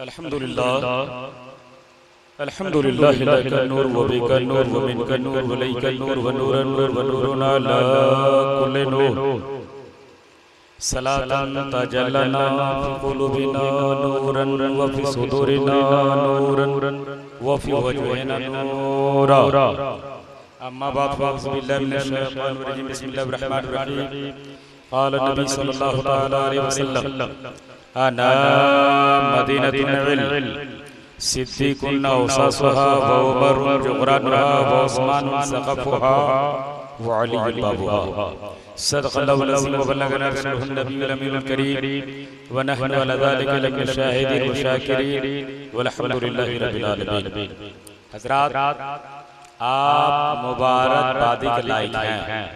अल्हम्दुलिल्लाह अल्हम्दुलिल्लाह लका नूर व बिका नूर व मिनका नूर व लैका नूर व नूरन नूर व नूरुना ला कुल्ले नूर सलातन तजल्लना फी कुलूबिना नूरन व फी सुदूरिना नूरन व फी वजूहिना नूरा अम्मा बाद फ़अऊज़ु बिल्लाहि मिनश शैतानिर रजीम बिस्मिल्लाहिर रहमानिर रहीम क़ाल नबी सल्लल्लाहु तआला अलैहि वसल्लम अना मदीनतुल इल्म सिद्दीकुन औसासुहा व उमरुन जुग़रानुहा व उस्मानुन सक़फ़ुहा व अलीयुन बाबुहा सदक़ल्लाहुल अज़ीम व बल्लगना रसूलुहुन नबियुल अमीनुल करीम व नहनु अला ज़ालिका लमिन शाहिदीन व शाकिरीन वल्हम्दुलिल्लाहि रब्बिल आलमीन। हज़रात, आप मुबारकबादी के लायक हैं।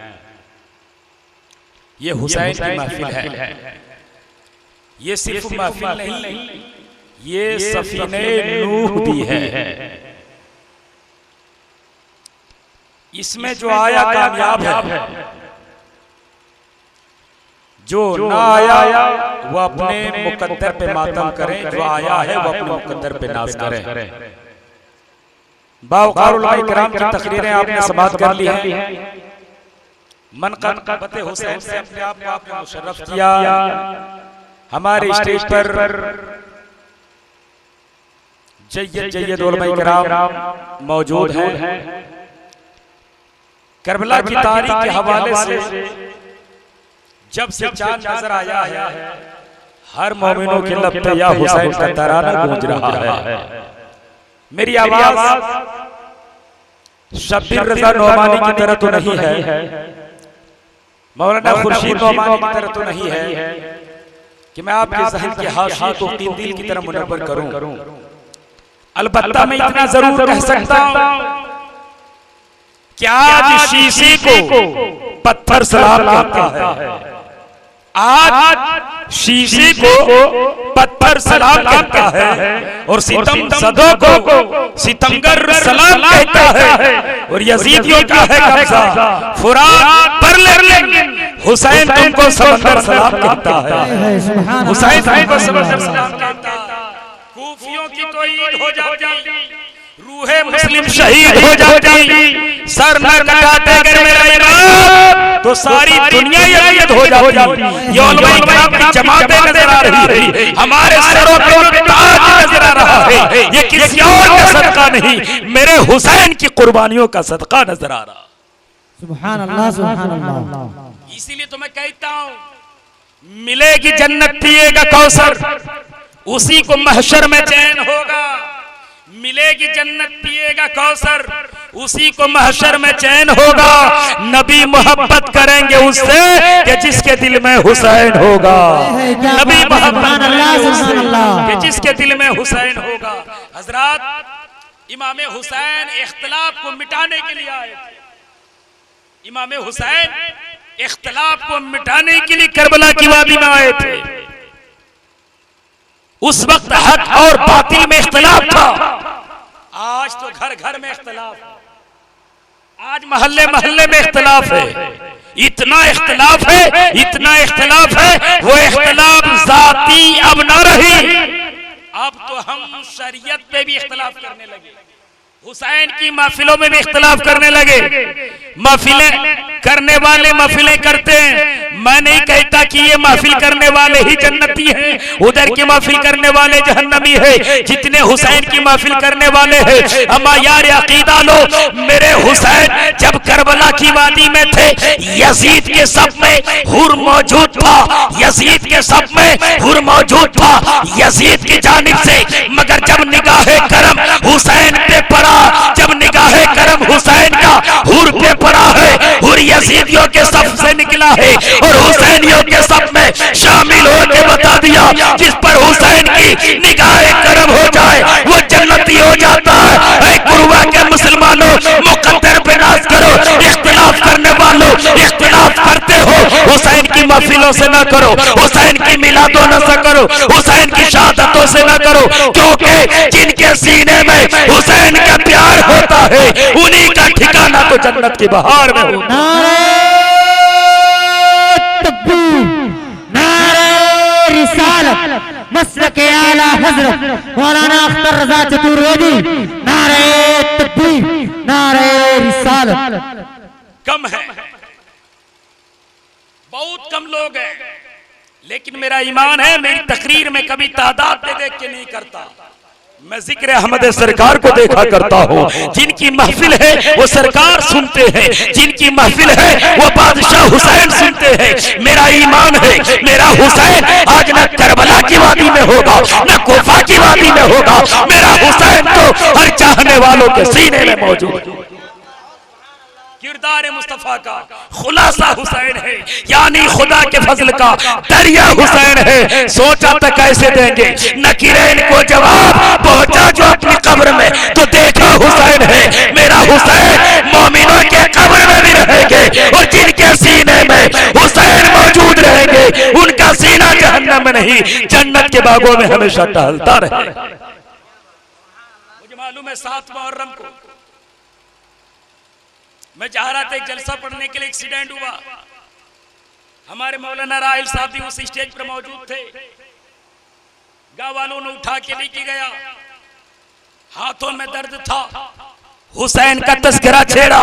ये हुसैन की महफिल है। ये सिर्फ महफिल नहीं, ये सफीने नूह भी है। इसमें जो आया कामयाब है, जो ना आया वो अपने मुकद्दर पे मातम करे, जो आया है वो अपने मुकद्दर पे नाज करे। बावकार उलमाए किराम की तकरीरें आपने समाअत कर ली हैं। मनक़बत हुसैन से अपने आप को आपने मुशर्रफ किया। हमारे स्टेज पर जय्यद उलमाए किराम मौजूद हैं। करबला की तारीख के हवाले से जब से चांद नजर आया है, हर मोमिनों के लब पे या हुसैन का तराना गूंज रहा है। मेरी आवाज शब्बीर रज़ा नोमानी की तरह तो नहीं है, मौलाना खुर्शीद नोमानी की तरह तो नहीं है कि मैं आपके ज़हन के हाशिए को क़ीमती की तरह मुनव्वर करूं। अलबत्ता मैं इतना जरूर कह सकता हूं कि आज शीशे को पत्थर सलाम कहता है। आज शीशे को पत्थर सलाम कहता है और सितम सदों को सितमगर सलाम कहता है। और यजीदियों का है कब्जा फुरात पर ले, हुसैन तुमको समंदर सलाम कहता है। हुसैन तुमको समंदर सलाम कहता है। कूफियों की तो ईद हो जाती, रूहे मुस्लिम शहीद हो जाती, सर न कटाते अगर मेरा इमाम तो सारी दुनिया यजीद हो जाती। ये उलमाए किराम की जमातें नजर आ रही है, हमारे सरों पे ताज नजर आ रहा है। ये किसी और का सदका नहीं, मेरे हुसैन की कुर्बानियों का सदका नजर आ रहा। सुभान अल्लाह, सुभान अल्लाह। इसीलिए तो मैं कहता हूँ, मिलेगी जन्नत पिएगा कौसर, उसी को महशर में चैन होगा। मिलेगी जन्नत पिएगा कौसर, उसी को महशर में चैन होगा। नबी मोहब्बत करेंगे उससे कि जिसके दिल में हुसैन होगा। नबी मोहब्बत कि जिसके दिल में हुसैन होगा। हजरात, इमाम हुसैन इख्तिलाफ को मिटाने के लिए आए थे। इमाम हुसैन इख्तिलाफ को मिटाने के लिए करबला की वादी में आए थे। उस वक्त हक और बातिल में इख्तिलाफ था। आज तो घर घर में इख्तिलाफ, आज मोहल्ले मोहल्ले में इख्तिलाफ है। इतना इख्तिलाफ है, इतना इख्तिलाफ है, वो इख्तिलाफ जाती अब न रही। अब तो हम शरीयत पे भी इख्तिलाफ करने लगे, हुसैन की महफिलों में भी इख्तिलाफ करने लगे। महफिलें करने वाले महफिलें करते हैं। मैं नहीं कहता कि ये महफिल करने वाले ही जन्नती हैं, उधर की महफिल करने वाले जहन्नमी है। जितने हुसैन की महफिल करने वाले हैं, अम्मा यार अकीदा लो, मेरे हुसैन जब करबला की वादी में थे, यजीद के सब में हुर मौजूद था। यजीद के सब में हुर मौजूद था यजीद की जानिब से। मगर जब निगाहे करम हुसैन पे पड़ा, जब निगाहे करम हुसैन का हुर पे पड़ा है, हुर यजीदियों के सब से निकला है और हुसैनियों के सब में शामिल होकर बता दिया, जिस पर हुसैन की निगाहे करम हो जाए वो जन्नती हो जाता है। गुरुआ के मुसलमानों, मुकद्दर पे नाज करो। इख्तिलाफ करने वालों, इख्तिलाफ करते हो, हुसैन की महफिलों से ना करो, हुसैन की मिलादों न से करो, हुसैन की शहादतों से ना करो, क्योंकि जिनके सीने में हुसैन का प्यार होता है, उन्हीं का ठिकाना तो जन्नत की बहार में होता है। नारे रिसालत, मसलक आला हज़रत हजरत मौलाना अख्तर रजा चतुर्वेदी, नारे तकबीर, नारे रिसालत। कम है, बहुत कम लोग हैं, लेकिन मेरा ईमान है मेरी तकरीर में कभी तादाद पे देख के नहीं करता, मैं जिक्र अहमद सरकार को देखा करता हूँ। जिनकी महफिल है वो सरकार सुनते हैं, जिनकी महफिल है वो बादशाह हुसैन सुनते हैं। मेरा ईमान है मेरा हुसैन आज न करबला की वादी में होगा न कोफा की वादी में होगा, मेरा हुसैन तो हर चाहने वालों के सीने में मौजूद है। किरदार मुस्तफा का खुलासा हुसैन है, यानी खुदा के फजल का दरिया हुसैन है। सोचा तो कैसे देंगे नकीरैन को जवाब, पहुंचा जो अपनी कब्र में तो देखा हुसैन है। मेरा हुसैन मोमिनों के कब्र में भी रहेंगे और जिनके सीने में हुसैन मौजूद रहेंगे उनका सीना जहन्नम में नहीं जन्नत के बागों में हमेशा टहलता रहे। मुझे मालूम है 7 मुहर्रम को मैं जा रहा था एक जलसा पढ़ने के लिए, एक्सीडेंट हुआ। हमारे मौलाना राहिल साहब भी उस स्टेज पर मौजूद थे। गांव वालों ने उठा के लेके गया, हाथों में दर्द था, हुसैन का तस्करा छेड़ा,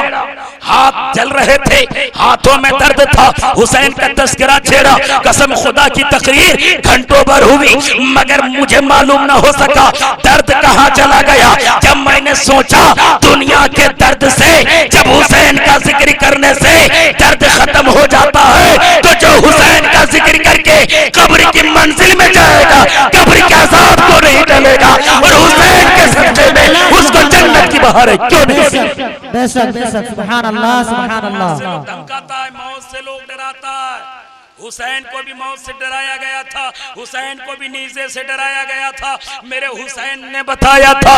हाथ जल रहे थे, हाथों में दर्द था, हुसैन का तस्करा छेड़ा। कसम खुदा की तकरीर घंटों भर हुई मगर मुझे मालूम ना हो सका दर्द कहां चला गया। जब मैंने सोचा दुनिया के दर्द से जब हुसैन का जिक्र करने से दर्द खत्म हो जाता है, तो जो हुसैन का जिक्र करके कब्र की मंजिल में जाएगा कब्र के अज़ाब को नहीं टलेगा और हुसैन के सदक़े में उसको जन्नत की बहार है। बेशक बेशक, सुभान अल्लाह सुभान अल्लाह। धमकाता है, मौत से लोग डराता है। हुसैन को भी मौत से डराया गया था, हुसैन को भी नीज़े से डराया गया था। मेरे हुसैन ने बताया था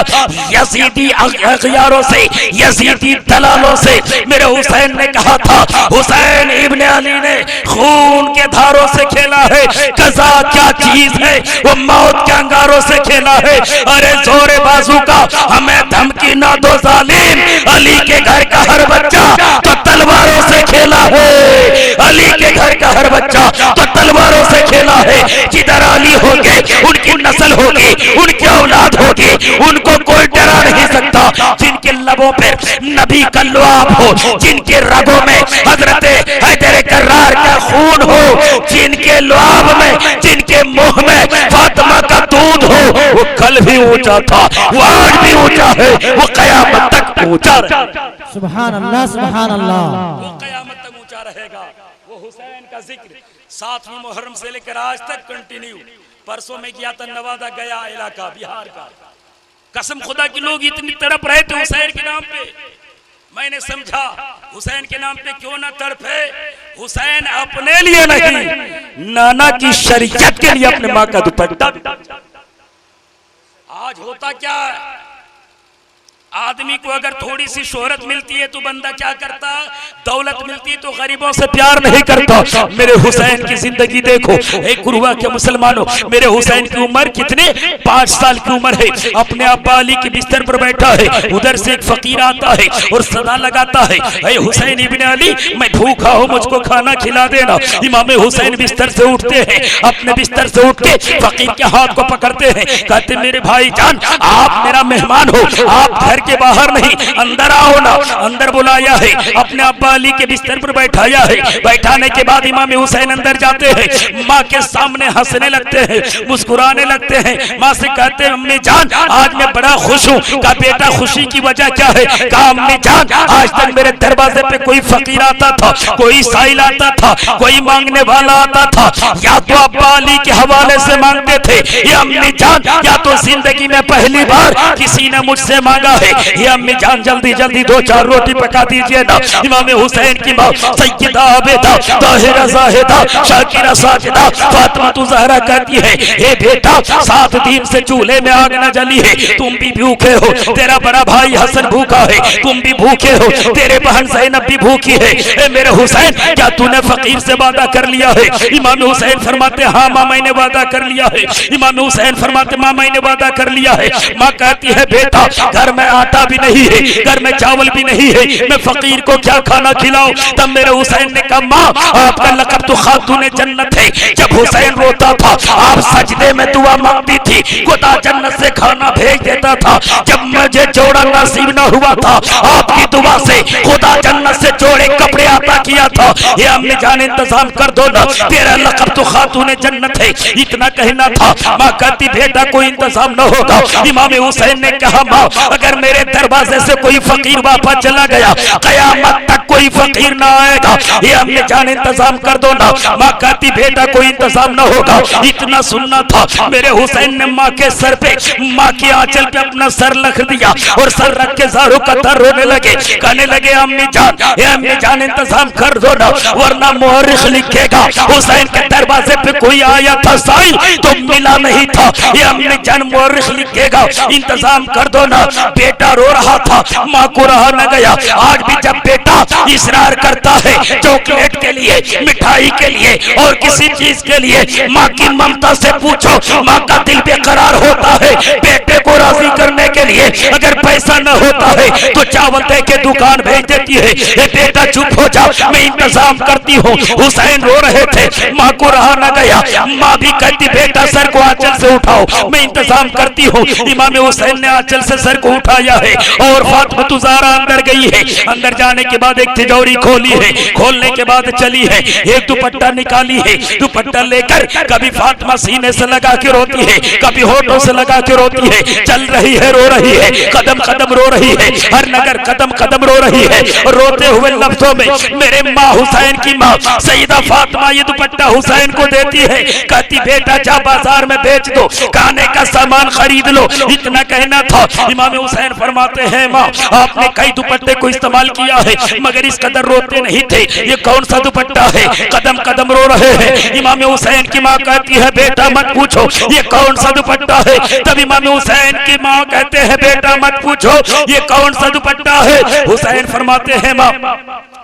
यजीदी अग़यारों से, यजीदी दलालों से मेरे हुसैन ने कहा था हुसैन इब्ने अली ने खून के धारों से खेला है, कज़ा क्या चीज है वो मौत के अंगारों से खेला है। अरे जोरे बाजू का हमें धमकी ना दो जालिम, अली के घर का हर बच्चा तो तलवारों से खेला है, अली के घर का हर बच्चा तो तलवारों से खेला है। जिधर अली होंगे उनकी नस्ल होगी, उनकी औलाद होगी, उनको कोई डरा नहीं सकता। जिनके लबों पर नबी का लुआब हो, जिनके रगों में हजरत हैदर कर्रार का खून हो, जिनके लुआब में, जिनके मुंह में फातिमा का दूध हो, वो कल भी ऊंचा था, वो आज भी ऊंचा है, वो कयामत तक ऊंचा रहेगा। सुभान अल्लाह सुभान अल्लाह। वो कयामत तक ऊंचा रहेगा। वो हुसैन का जिक्र 7वीं मुहर्रम से लेकर आज तक कंटिन्यू। परसों में किया था नवादा गया इलाका बिहार का। कसम खुदा की लोग इतनी तड़प रहे थे हुसैन के नाम पे, मैंने समझा हुसैन के नाम पे क्यों ना तड़पे। हुसैन अपने लिए नहीं, नाना की शरीयत के लिए अपने माँ का दुपट्टा। आज होता क्या है, आदमी को अगर थोड़ी सी शोहरत मिलती है तो बंदा क्या करता, दौलत मिलती है तो गरीबों से प्यार नहीं करता। मेरे हुसैन की जिंदगी देखो, एक गुरुआ के मुसलमानों, मेरे हुसैन की उम्र कितने 5 साल की उम्र है। अपने अब्बा अली के बिस्तर पर बैठा है, उधर से एक फकीर आता है और सदा लगाता है, ऐ हुसैन इब्ने अली मैं भूखा हूँ, मुझको खाना खिला देना। इमाम हुसैन बिस्तर से उठते हैं, अपने बिस्तर से उठ के फकीर के हाथ को पकड़ते हैं, कहते मेरे भाई जान आप मेरा मेहमान हो, आप घर के बाहर नहीं अंदर आओ ना। अंदर बुलाया है, अपने अब्बा अली के बिस्तर पर बैठाया है। बैठाने के बाद इमाम हुसैन अंदर जाते हैं, माँ के सामने हंसने लगते हैं, मुस्कुराने लगते हैं। माँ से कहते हैं अम्मी जान आज मैं बड़ा खुश हूँ। कहा बेटा खुशी की वजह क्या है? कहा अम्मी जान आज तक मेरे दरवाजे पे कोई फकीर आता था, कोई साइल आता था, कोई मांगने वाला आता था, या तो अब्बा अली के हवाले से मांगते थे, या अम्मी जान या तो जिंदगी में पहली बार किसी ने मुझसे मांगा है। ये अम्मी जान जल्दी जल्दी 2-4 रोटी पका दीजिए ना। इमाम हुसैन की माँ सैयदा आबिदा ताहिरा ज़ाहिदा शाकिरा साजिदा फातिमा तु ज़हरा कहती है हे बेटा 7 दिन से चूल्हे में आग न जली है, तुम भी भूखे हो, तेरा बड़ा भाई हसन भूखा है, तुम भी भूखे हो, तेरे बहन ज़ैनब भी भूखी है। ए मेरे हुसैन क्या तूने फकीर से वादा कर लिया है? इमाम हुसैन फरमाते हाँ माँ मैंने वादा कर लिया है। इमाम हुसैन फरमाते माँ मैंने वादा कर लिया है। माँ कहती है बेटा घर में आटा भी नहीं है, घर में चावल भी नहीं है, मैं फकीर को क्या खाना खिलाऊं। तब मेरे हुसैन ने कहा माँ आपका लक़ब तो खातूने जन्नत है। जब हुसैन रोता था आप सजदे में दुआ मांगती थी, खुदा जन्नत से खाना भेज देता था। जब मुझे जोड़ा नसीब न हुआ था आपकी दुआ से खुदा जन्नत से जोड़े कपड़े आता किया था। ये अम्मी जान इंतजाम कर दो ना, तेरा लक़ब तो खातूने जन्नत है। इतना कहना था। माँ कहती बेटा कोई इंतजाम न होगा। इमाम हुसैन ने कहा माँ अगर मेरे दरवाजे से कोई फकीर वापस चला गया कयामत तक कोई फकीर ना आएगा। ये अम्मी जान इंतजाम कर दो ना। माँ कहती बेटा कोई इंतजाम न होगा। इतना सुनना था। मेरे हुसैन ने माँ के सर पे, माँ की आंचल पे अपना सर रख दिया और सर रख के ज़ारो कतर रोने लगे। कहने लगे अम्मी जान इंतजाम कर दो ना, वरना मुअर्रिख लिखेगा हुसैन के दरवाजे पे कोई आया था साईं तो मिला नहीं था। ये अम्मी जान मुअर्रिख लिखेगा, इंतजाम कर दो ना। बेटा रो रहा था, माँ को रहा न गया। आज भी जब बेटा इसरार करता है चॉकलेट के लिए, मिठाई के लिए और किसी चीज के लिए, माँ की ममता से पूछो, माँ का दिल बेकरार होता है बेटे को राजी करने के लिए। अगर पैसा न होता है तो चावल दे के दुकान भेज देती है। ये बेटा चुप हो जाओ, मैं इंतजाम करती हूँ। हुसैन रो रहे थे, माँ को रहा न गया। माँ भी कहती बेटा सर को आंचल से उठाओ, मैं इंतजाम करती हूँ। इमाम हुसैन ने आंचल से सर को उठाया है और फातिमा ज़हरा अंदर गई है। अंदर जाने के बाद एक तिजोरी खोली है, खोलने के बाद चली है, एक दुपट्टा निकाली है। दुपट्टा लेकर कभी फातिमा सीने से लगा के रोती है, कभी होठों से लगा के रोती है। चल रही है, रो रही है, कदम कदम रो रही है, हर नगर कदम कदम रो रही है। रोते हुए लफ्जों में मेरे माँ हुसैन की माँ सईदा फातिमा ये दुपट्टा हुसैन को देती है। कहती बेटा जा बाजार में बेच दो, खाने का सामान खरीद लो। इतना कहना था। इमाम हुसैन फरमाते हैं माँ आपने कई दुपट्टे को इस्तेमाल किया है मगर इस कदर रोते नहीं थे। ये कौन सा दुपट्टा है, कदम कदम रो रहे हैं। इमाम हुसैन की माँ कहती है बेटा मत पूछो ये कौन सा दुपट्टा है। तब इमाम हुसैन की माँ कहते हैं बेटा मत पूछो ये कौन सा दुपट्टा है। हुसैन फरमाते हैं माँ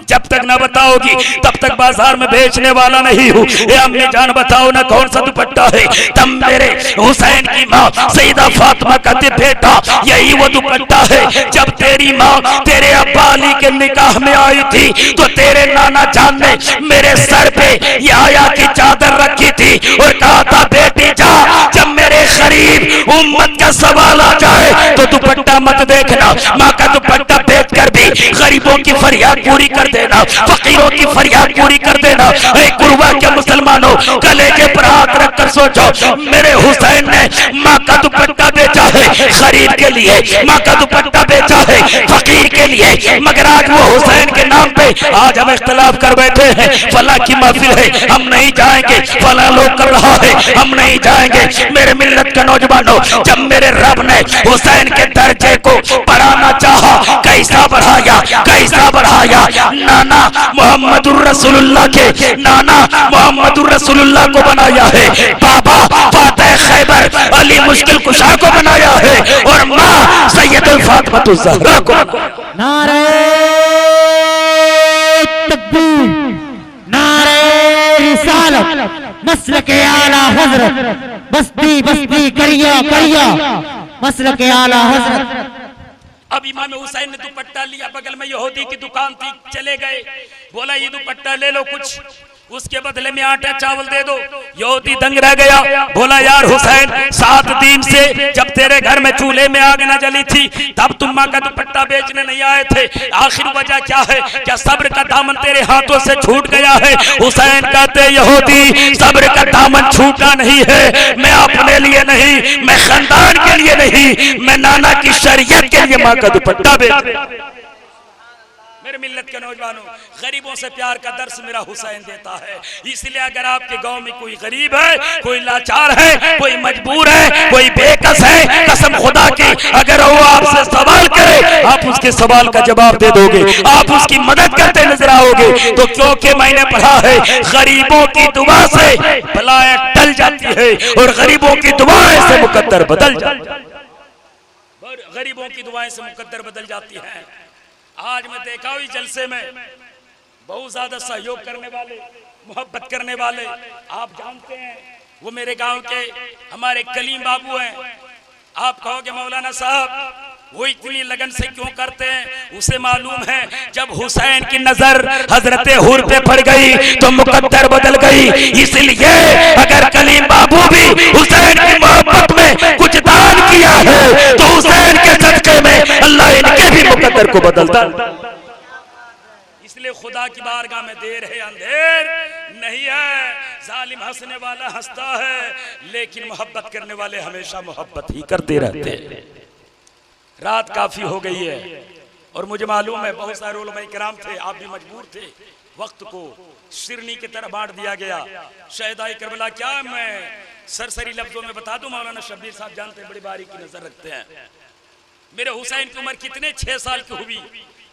जब तक ना बताओगी तब तक बाजार में बेचने वाला नहीं हूँ। ये अम्मी जान बताओ ना कौन सा दुपट्टा है। तब मेरे हुसैन की माँ सईदा फातिमा कहती बेटा यही वो दुपट्टा है जब तेरी माँ तेरे अब्बा अली के निकाह में आई थी तो तेरे नाना जान ने मेरे सर पे ये आया की चादर रखी थी और कहा था बेटी जा जब मेरे गरीब उम्मत का सवाल आ जाए तो दुपट्टा मत देखना। माँ का दुपट्टा बेच कर भी गरीबों की फरियाद पूरी कर देना, फकीरों की फरियाद पूरी कर देना। गुरुआ के मुसलमानों कलेजे पर हाथ रख कर सोचो मेरे हुसैन ने माँ का दुपट्टा बेचा है गरीब के लिए, माँ का दुपट्टा बेचा है फकीर के लिए। मगर आज वो हुसैन के नाम पे आज हम इख्तिलाफ कर बैठे हैं। फला की महफिल है हम नहीं जाएंगे, फला लोग कर रहा है हम नहीं जाएंगे। मेरे मिल्लत के नौजवानों जब मेरे रब ने हुसैन के दर्जे को बढ़ाना चाहा कैसा बढ़ाया, कैसा बढ़ाया। नाना मोहम्मदुर रसूलुल्लाह के नाना मोहम्मदुर रसूलुल्लाह को बनाया है, बाबा फातिह खैबर अली मुश्किल कुशा को बनाया है और माँ सैयदुल फातिमा ज़हरा को। नारे तकबीर, नारे रिसालत, मसलके आला हजरत, बस्ती बस्ती करिया करिया, मसलके आला हजरत। अब इमाम हुसैन ने दुपट्टा लिया, बगल में यहूदी की दुकान थी, चले गए, बोला ये दुपट्टा ले लो कुछ उसके बदले में आटा चावल दे दो। यहूदी दंग रह गया, बोला यार हुसैन 7 दिन से जब तेरे घर में चूल्हे में आग न जली थी तब तुम माँ का दुपट्टा बेचने नहीं आए थे, आखिर वजह क्या है? क्या सब्र का दामन तेरे हाथों से छूट गया है? हुसैन कहते यहूदी सब्र का दामन छूटा नहीं है, मैं अपने लिए नहीं, मैं खानदान के लिए नहीं, मैं नाना की शरीयत के लिए माँ का दुपट्टा बेच। मेरे मिल्लत के नौजवानों गरीबों से प्यार का दर्स मेरा हुसैन देता है। इसलिए अगर आपके गांव में कोई गरीब है, कोई लाचार है, कोई मजबूर है, कोई बेकस है, कसम खुदा की अगर वो आपसे सवाल करे आप उसके सवाल का जवाब दे दोगे, आप उसकी मदद करते नजर आओगे। तो क्योंकि मैंने पढ़ा है गरीबों की दुआ से बलाएं टल जाती है और गरीबों की दुआएं से मुकद्दर बदल जाती है, गरीबों की दुआएं से मुकद्दर बदल जाती है। आज मैं देखा हुई जलसे में बहुत ज्यादा सहयोग करने वाले, मोहब्बत करने वाले, आप जानते हैं वो मेरे गांव के हमारे कलीम बाबू हैं। आप कहोगे मौलाना साहब वो इतनी लगन से क्यों करते हैं? उसे मालूम है जब हुसैन की नजर हजरत हुर पे पड़ गई तो मुकद्दर बदल गई। इसलिए अगर कलीम बाबू भी हुसैन की मोहब्बत में कुछ दान किया है तो हुसैन के सदके में अल्लाह इनके भी मुकद्दर को बदलता। इसलिए खुदा की बारगाह में देर है अंधेर नहीं है। जालिम हंसने वाला हंसता है, लेकिन मोहब्बत करने वाले हमेशा मोहब्बत ही करते रहते हैं। रात काफी हो गई है और मुझे मालूम है बहुत सारे उलमाए किराम थे, आप भी मजबूर थे। वक्त को शिरनी की तरह बांट दिया गया। शहदाई करबला क्या मैं सरसरी लफ्जों में बता दूं? मौलाना शब्बीर साहब जानते हैं, बड़ी बारीकी नजर रखते हैं। मेरे हुसैन की उम्र कितने 6 साल की हुई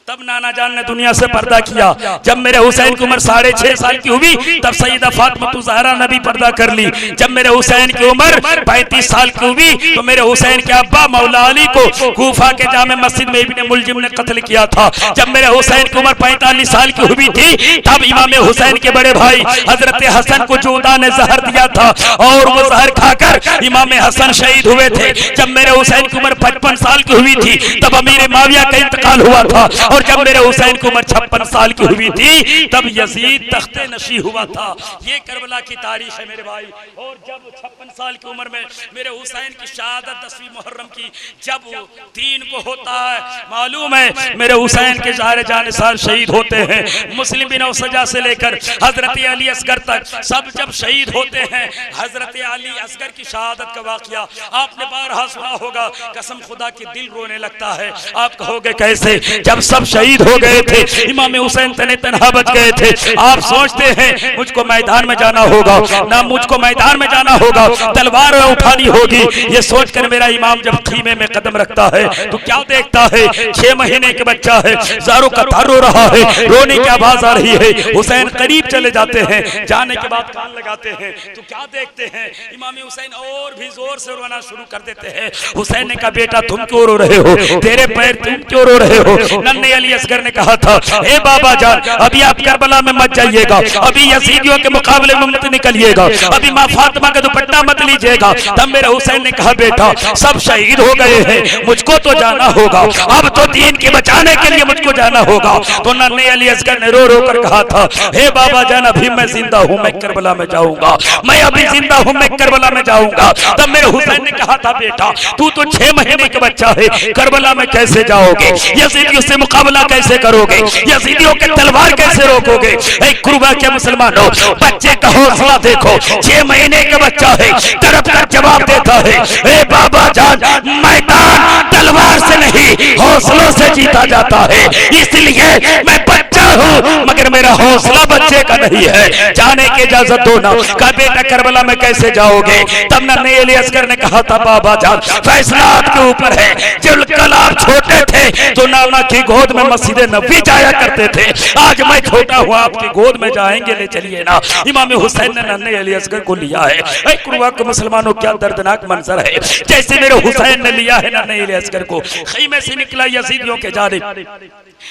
तब नाना जान ने दुनिया से पर्दा किया। जब मेरे हुसैन की उम्र 6.5 साल की हुई तब सईदा फातिमा ज़हरा ने भी पर्दा कर ली। जब मेरे हुसैन की उम्र 35 साल की हुई तो मेरे हुसैन के अब्बा मौला अली को कूफा के जामे मस्जिद में इब्ने मुलजिम ने कत्ल किया था। जब मेरे हुसैन की उम्र 45 साल की हुई थी तब इमाम हुसैन के बड़े भाई हजरत हसन को जोधा ने जहर दिया था और वो जहर खाकर इमाम हसन शहीद हुए थे। जब मेरे हुसैन की उम्र 55 साल की हुई थी तब अमीर माविया का इंतकाल हुआ था और जब मेरे हुसैन की उम्र 56 साल की हुई थी तब यजीद तख्ते नशी हुआ था। ये करबला की तारीख है मेरे भाई। और जब 56 साल की उम्र में मेरे हुसैन की शहादत 10वीं मुहर्रम की जब 3 को होता है, मालूम है मेरे हुसैन के ज़ाहिर जानिसार शहीद होते हैं। मुस्लिम बिन औसजा से लेकर हजरत अली असगर तक सब जब शहीद होते हैं। हजरत अली असगर की शहादत का वाकया आपने बारहा सुना होगा। कसम खुदा की दिल रोने लगता है। आप कहोगे कैसे? जब सब शहीद हो गए थे, इमाम हुसैन तने तनहा बच गए थे। आप सोचते हैं मुझको मैदान में जाना होगा, ना मुझको मैदान में जाना होगा, तलवार उठानी होगी। ये सोचकर मेरा इमाम जब खीमे में कदम रखता है तो क्या देखता है? 6 महीने के बच्चा है, जारो का तार रो रहा है, रोने की आवाज आ रही है। हुसैन करीब चले जाते हैं, जाने के बाद कान लगाते हैं तो क्या देखते हैं? इमाम हुसैन और भी जोर से रोना शुरू कर देते हैं। हुसैन ने कहा बेटा तुम क्यों रो रहे हो? तेरे पैर तुम क्यों रो रहे हो? नन्हे अली असगर ने कहा था हे बाबा जान अभी आप करबला में मत जाइएगा, अभी यजीदियों के मुकाबले में मत निकलिएगा, अभी माँ फातिमा का दुपट्टा मत लीजिएगा। तब मेरे हुसैन ने कहा बेटा सब शहीद हो गए हैं, मुझको तो जाना होगा, अब तो दीन के बचाने के लिए मुझको जाना होगा। तो नन्हे अली असगर ने रो रो कर कहा था हे बाबा जान अभी मैं जिंदा हूँ, मैं करबला में जाऊंगा, मैं अभी जिंदा हूँ, मैं करबला में जाऊंगा। तब मेरे हुसैन ने कहा था बेटा तू तो 6 महीने का बच्चा है, करबला में कैसे जाओगे? यजीदियों से मुकाबला कैसे करोगे? यजीदियों के तलवार कैसे रोकोगे? एक कुर्बा के मुसलमानों बच्चे का हौसला देखो, 6 महीने का बच्चा है, तरफ तरफ जवाब देता है ए बाबा जान मैदान तलवार से नहीं हौसलों से जीता जाता है। इसलिए मैं बच्चा हूँ मगर मेरा हौसला बच्चे का नहीं है, जाने की इजाजत दो ना। कहा बेटा करबला में कैसे जाओगे? तब नन्हे अली असगर ने कहा था बाबा जान फैसला आपके ऊपर है। जब कल आप छोटे थे तो नाना की गोद में मस्जिद नबी जाया करते थे, आज मैं छोटा हुआ आपकी गोद में जाएंगे, ले चलिए ना। इमाम हुसैन ने नन्हे अली असगर को लिया है। कुर्बा के मुसलमानों क्या दर्दनाक मंजर है। जैसे मेरे हुसैन ने लिया है नन्हे अली असगर को, खीमे से निकला यजीदियों के जानिब,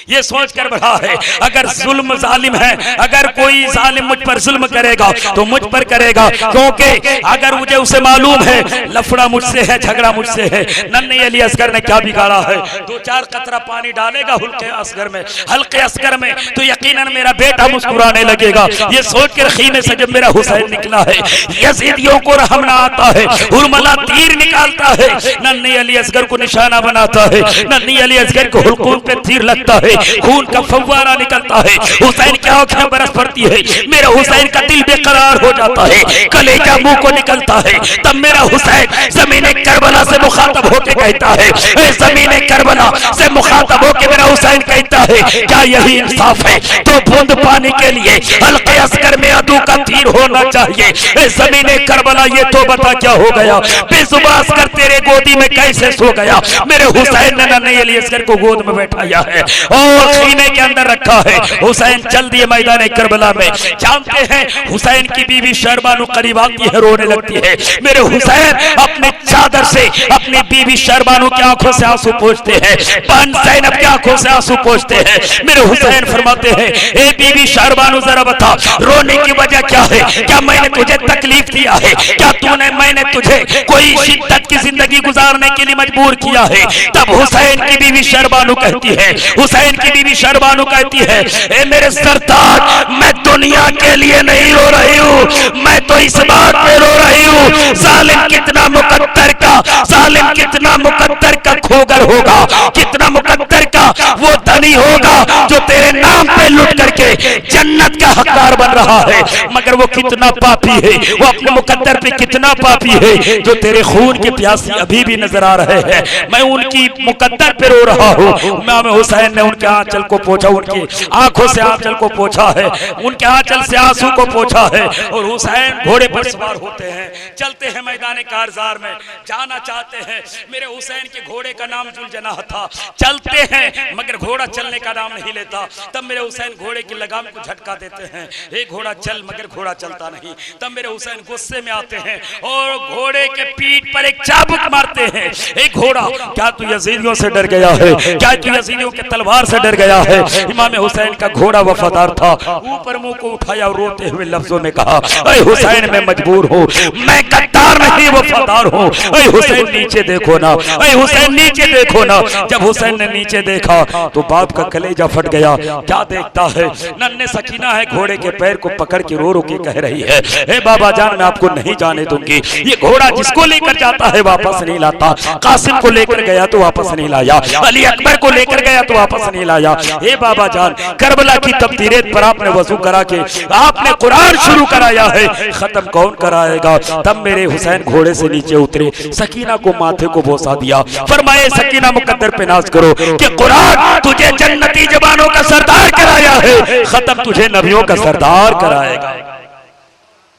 ये सोच कर बढ़ा है अगर जुल्म जालिम है, अगर कोई जालिम मुझ पर जुल्म करेगा तो मुझ पर करेगा, क्योंकि अगर मुझे उसे मालूम है लफड़ा मुझसे है, झगड़ा मुझसे है। नन्हे अली असगर ने क्या बिगाड़ा है? 2-4 कतरा पानी डालेगा हल्के असगर में तो यकीनन मेरा बेटा मुस्कुराने लगेगा। ये सोच कर खीमे से जब मेरा हुसैन निकला है, यजीदियों को रहम ना आता है, हुरमला तीर निकालता है, नन्हे अली असगर को निशाना बनाता है, नन्हे अली असगर को हुलकूम पे तीर लगता है, खून का फव्वारा निकलता है, हुसैन की आंखें बरस पड़ती है, मेरा हुसैन का दिल बेकरार हो जाता है, कलेजा मुंह को निकलता है। तब मेरा हुसैन ज़मीने करबला से मुखातब होकर कहता है, ज़मीने करबला से मुखातब होकर मेरा हुसैन कहता है क्या यही इंसाफ है? तो बूंद पानी के लिए हल्के अस्कर में अदू का तीर होना चाहिए। ज़मीने करबला ये तो बता क्या हो गया? बेजुबान अस्कर तेरे गोदी में कैसे सो गया? मेरे हुसैन ने नन्हे अली असगर को गोद में बैठाया है और सीने के अंदर रखा है। हुसैन चल दिए मैदान करबला में। जानते हैं हुसैन की बीवी शर्बानु करीब आती है, रोने लगती है। मेरे हुसैन अपने चादर से अपनी बीवी शर्बानु की आंखों से आंसू पोंछते हैं, बहन ज़ैनब की आंखों से आंसू पोंछते हैं। मेरे हुसैन फरमाते हैं, ए बीवी शर्बानु जरा बता रोने की वजह क्या है? क्या मैंने तुझे तकलीफ दिया है? क्या मैंने तुझे कोई शिद्दत की जिंदगी गुजारने के लिए मजबूर किया है? तब हुसैन की बीवी शर्बानु कहती है, हुसैन की बीवी शर्बानु कहती है, ए मेरे सरताज मैं दुनिया के लिए नहीं रो रही हूँ, मैं तो इस बात पे रो रही हूँ जालिम कितना मुकद्दर का, जालिम कितना मुकद्दर का खोगर होगा, कितना मुकद्दर का वो धनी होगा जो तेरे नाम पे लुट करके जन्नत का हकदार बन रहा है। मगर वो कितना पापी है, वो अपने मुकद्दर पे कितना पापी है जो तेरे खून के प्यासी अभी भी नजर आ रहे हैं। मैं उनकी मुकद्दर पे रो रहा हूँ। इमाम हुसैन ने उनके आंचल को पोंछा, उनकी आंखों से आंचल को पोंछा है, उनके आंचल से आंसू को पोंछा है। और हुसैन घोड़े पर सवार होते हैं, चलते हैं मैदान कारजार में, जाना चाहते हैं। मेरे हुसैन के घोड़े का नाम जुलजनाह था। चलते हैं मगर घोड़ा चलने का नाम नहीं लेता। तब मेरे हुसैन घोड़े की लगाम को झटका देते हैं, एक घोड़ा चल, मगर घोड़ा चलता नहीं। तब मेरे हुसैन गुस्से में आते हैं और घोड़े के पीठ पर एक चाबुक मारते हैं। एक घोड़ा, क्या तू यजीदियों से डर गया है? क्या तू यजीदियों के तलवार से डर गया है? इमाम हुसैन का घोड़ा वफादार था, ऊपर मुंह को उठाया और रोते हुए लफ्जों में कहा, ऐ हुसैन मैं मजबूर हूँ, मैं गद्दार नहीं वफादार हूँ। ऐ हुसैन नीचे देखो ना, ऐ हुसैन नीचे देखो ना। जब हुसैन ने नीचे देखा तो बाप का कलेजा फट गया। क्या देखता है? नन्हे सकीना है, घोड़े के पैर को पकड़ के रो रो के कह रही है, हे बाबा जान मैं आपको नहीं जाने दूंगी। ये घोड़ा जिसको लेकर जाता है वापस नहीं लाता। कासिम को लेकर गया तो वापस नहीं लाया, अली अकबर को लेकर गया तो वापस नहीं लाया। हे बाबा जान करबला की तबदीरेत पर आपने वजू करा के आपने कुरान शुरू कराया है, खत्म कौन कराएगा? तब मेरे हुसैन घोड़े से नीचे उतरे, सकीना को माथे को बोसा दिया, फरमाए सकीना मुकद्दर पे नाज करो कि कुरान तुझे जन्नती जवानों का सरदार कराया है, खत्म तुझे नबियों का सरदार कराएगा।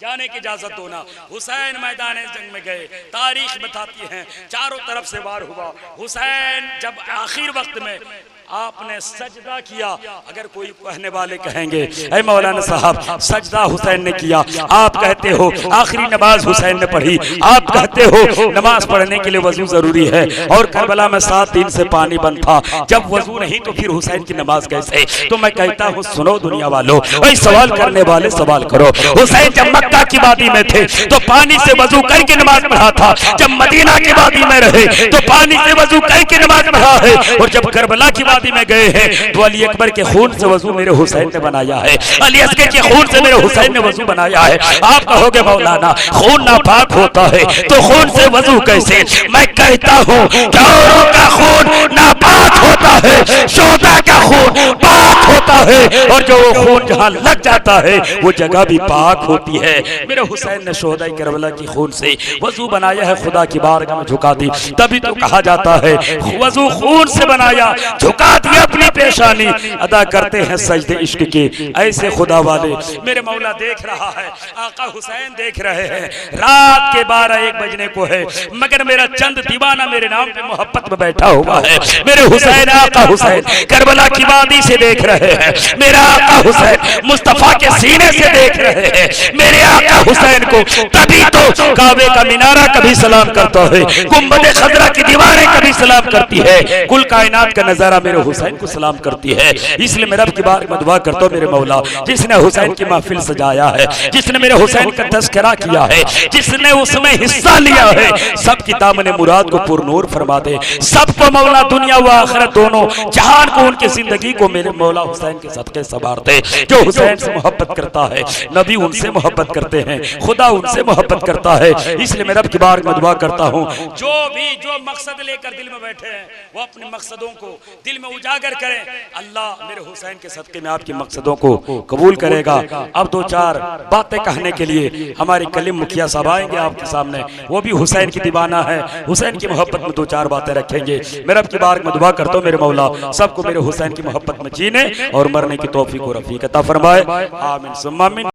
जाने की इजाजत दो ना। हुसैन मैदान जंग में गए, तारीख बताती है चारों तरफ से वार हुआ। हुसैन जब आखिर वक्त में आपने सजदा किया, अगर कोई कहने वाले कहेंगे ऐ मौलाना साहब सजदा हुसैन ने किया, आप कहते हो आखिरी नमाज हुसैन ने पढ़ी, आप कहते हो नमाज पढ़ने के लिए वजू जरूरी है और करबला में 7 दिन से पानी बंद था, जब वजू नहीं तो फिर हुसैन की नमाज कैसे? तो मैं कहता हूँ सुनो दुनिया वालों, ऐ सवाल करने वाले सवाल करो। हुसैन जब मक्का की वादी में थे तो पानी से वजू करके नमाज पढ़ा था, जब मदीना की वादी में रहे तो पानी से वजू करके नमाज पढ़ा है, और जब करबला की वादी में गए हैं तो अली अकबर के खून से वजू मेरे हुसैन ने बनाया है, अली अस्कर के खून से मेरे हुसैन ने वजू बनाया है। आप कहोगे मौलाना खून नापाक होता है तो खून से वजू कैसे? मैं कहता हूँ औरों का खून नापाक होता है, शोहदा का खून पाक होता है, और जो वो खून जहाँ लग जाता है वो जगह भी पाक होती है। मेरे हुसैन ने शोहदा करबला की खून से वजू बनाया है, खुदा की बारगाह में झुका दी। तभी तो कहा जाता है वजू खून से बनाया, झुका दिया अपनी पेशानी, अदा करते हैं सजदे इश्क के ऐसे खुदा वाले। मेरे मौला देख रहा है, आका हुसैन देख रहे हैं, रात के 12-1 बजने को है, मगर मेरा चंद दीवाना मेरे नाम पे मोहब्बत में बैठा हुआ है। मेरे हुसैन आका हुसैन करबला की वादी से देख रहे हैं, मेरा आका हुसैन मुस्तफा के सीने से देख रहे हैं। मेरे आका हुसैन को तभी तो काबे का मीनारा कभी सलाम करता है, गुंबद खजरा की दीवारें कभी सलाम करती है, कुल कायनात का नजारा मेरे हुसैन को सलाम करती है। इसलिए मैं रब की बात में दुआ करता हूँ मेरे मौला, जिसने हुसैन की महफिल सजाया है, जिसने मेरे हुसैन का तज़किरा किया है, जिसने उसमें हिस्सा लिया है, सब की दामने मुराद को पुरनूर फरमा दे। सबको मौला दुनिया व आखिरत दोनों जहान को उनकी जिंदगी को मेरे मौला हुसैन के सदके सवार दे। जो हुसैन से मोहब्बत करता है नबी उनसे मोहब्बत करते हैं, खुदा उनसे मोहब्बत करता है। इसलिए मैं रब की बात में दुआ करता हूँ जो मकसद लेकर दिल में बैठे हैं वो अपने मकसदों को दिल में उजागर करें। अल्लाह मेरे हुसैन के सदके में आपके मकसदों को कबूल करेगा। अब 2-4 बातें कहने के लिए हमारे कलीम मुखिया साहब आएंगे आपके सामने, वो भी हुसैन की दीवाना है, हुसैन की मोहब्बत में 2-4 बातें रखेंगे। मेरे रब की बारगाह में दुआ करता हूँ मेरे मौला सबको मेरे हुसैन की मोहब्बत में जीने और मरने की तौफीक और रफीक अता फरमाए। आमीन सुम्मा आमीन।